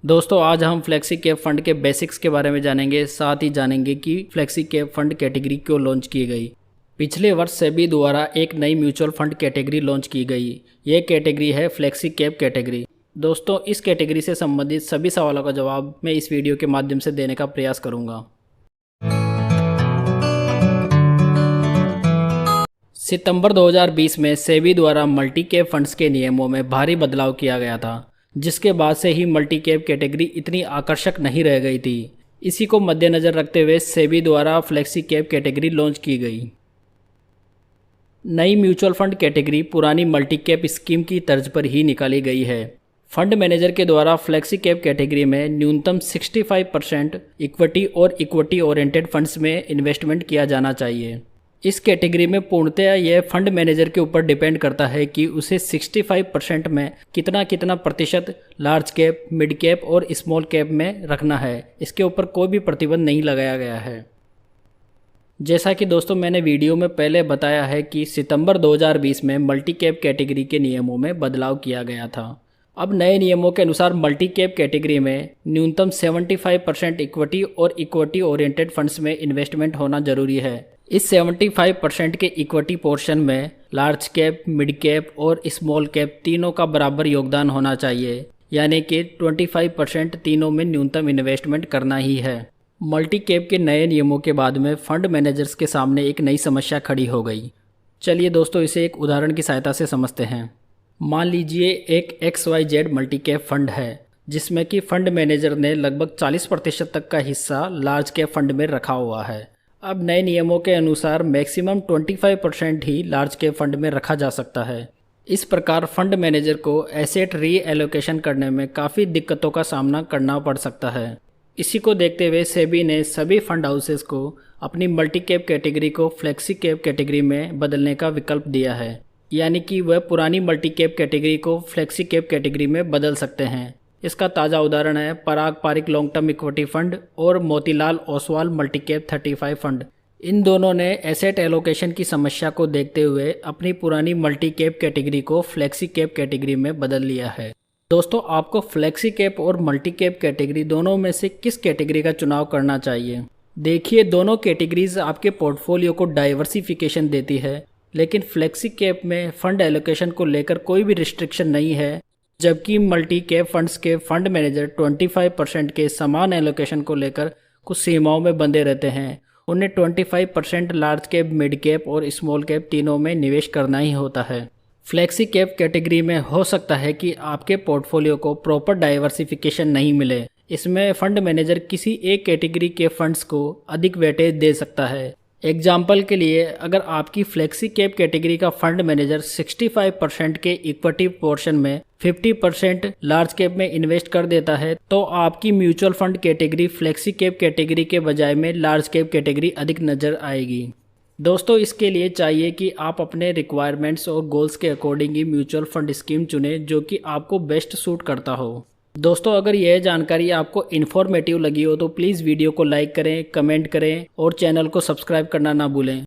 दोस्तों आज हम फ्लेक्सी कैप फंड के बेसिक्स के बारे में जानेंगे, साथ ही जानेंगे कि फ्लेक्सी कैप फंड कैटेगरी क्यों लॉन्च की गई। पिछले वर्ष सेबी द्वारा एक नई म्यूचुअल फंड कैटेगरी लॉन्च की गई। यह कैटेगरी है फ्लेक्सी कैप कैटेगरी। दोस्तों इस कैटेगरी से संबंधित सभी सवालों का जवाब मैं इस वीडियो के माध्यम से देने का प्रयास करूंगा। सितंबर 2020 में सेबी द्वारा मल्टी कैप फंड्स के नियमों में भारी बदलाव किया गया था, जिसके बाद से ही मल्टी कैप कैटेगरी इतनी आकर्षक नहीं रह गई थी। इसी को मद्देनज़र रखते हुए सेबी द्वारा फ्लेक्सी कैप कैटेगरी लॉन्च की गई। नई म्यूचुअल फंड कैटेगरी पुरानी मल्टी कैप स्कीम की तर्ज पर ही निकाली गई है। फंड मैनेजर के द्वारा फ्लेक्सी कैप कैटेगरी में न्यूनतम 65% इक्विटी और इक्विटी ओरिएंटेड फंड्स में इन्वेस्टमेंट किया जाना चाहिए। इस कैटेगरी में पूर्णतया यह फंड मैनेजर के ऊपर डिपेंड करता है कि उसे 65% में कितना प्रतिशत लार्ज कैप, मिड कैप और स्मॉल कैप में रखना है। इसके ऊपर कोई भी प्रतिबंध नहीं लगाया गया है। जैसा कि दोस्तों मैंने वीडियो में पहले बताया है कि सितंबर 2020 में मल्टी कैप कैटेगरी के नियमों में बदलाव किया गया था। अब नए नियमों के अनुसार मल्टी कैप कैटेगरी में न्यूनतम 75% इक्विटी और इक्विटी ओरिएंटेड फंड्स में इन्वेस्टमेंट होना जरूरी है। इस 75% के इक्विटी पोर्शन में लार्ज कैप, मिड कैप और स्मॉल कैप तीनों का बराबर योगदान होना चाहिए, यानी कि 25% तीनों में न्यूनतम इन्वेस्टमेंट करना ही है। मल्टी कैप के नए नियमों के बाद में फंड मैनेजर्स के सामने एक नई समस्या खड़ी हो गई। चलिए दोस्तों इसे एक उदाहरण की सहायता से समझते हैं। मान लीजिए एक XYZ मल्टी कैप फंड है, जिसमें कि फंड मैनेजर ने लगभग 40% तक का हिस्सा लार्ज कैप फंड में रखा हुआ है। अब नए नियमों के अनुसार मैक्सिमम 25% ही लार्ज कैप फंड में रखा जा सकता है। इस प्रकार फंड मैनेजर को एसेट री एलोकेशन करने में काफ़ी दिक्कतों का सामना करना पड़ सकता है। इसी को देखते हुए सेबी ने सभी फंड हाउसेस को अपनी मल्टी कैप कैटेगरी को फ्लेक्सी कैप कैटेगरी में बदलने का विकल्प दिया है, यानी कि वह पुरानी मल्टी कैप कैटेगरी को फ्लेक्सी कैप कैटेगरी में बदल सकते हैं। इसका ताज़ा उदाहरण है Parag Parikh long term equity fund और Motilal Oswal multi cap 35 fund. इन दोनों ने एसेट एलोकेशन की समस्या को देखते हुए अपनी पुरानी मल्टी कैप कैटेगरी को फ्लेक्सी कैप कैटेगरी में बदल लिया है। दोस्तों आपको फ्लेक्सी कैप और मल्टी कैप कैटेगरी दोनों में से किस कैटेगरी का चुनाव करना चाहिए? देखिए दोनों कैटेगरीज आपके पोर्टफोलियो को डाइवर्सिफिकेशन देती है, लेकिन फ्लेक्सी कैप में फंड एलोकेशन को लेकर कोई भी रिस्ट्रिक्शन नहीं है, जबकि मल्टी कैप फंड्स के फंड मैनेजर 25% के समान एलोकेशन को लेकर कुछ सीमाओं में बंधे रहते हैं। उन्हें 25% लार्ज कैप, मिड कैप और स्मॉल कैप तीनों में निवेश करना ही होता है। फ्लेक्सी कैप कैटेगरी में हो सकता है कि आपके पोर्टफोलियो को प्रॉपर डाइवर्सिफिकेशन नहीं मिले। इसमें फंड मैनेजर किसी एक कैटेगरी के फंड्स को अधिक वेटेज दे सकता है। एग्जाम्पल के लिए अगर आपकी फ्लेक्सी कैप कैटेगरी का फंड मैनेजर 65% के इक्विटी पोर्शन में 50% लार्ज कैप में इन्वेस्ट कर देता है, तो आपकी mutual fund category flexi cap category के बजाय में लार्ज कैप कैटेगरी अधिक नजर आएगी। दोस्तों इसके लिए चाहिए कि आप अपने रिक्वायरमेंट्स और गोल्स के अकॉर्डिंग ही म्यूचुअल फंड स्कीम चुने जो कि आपको बेस्ट सूट करता हो। दोस्तों अगर यह जानकारी आपको इन्फॉर्मेटिव लगी हो तो प्लीज़ वीडियो को लाइक करें, कमेंट करें और चैनल को सब्सक्राइब करना ना भूलें।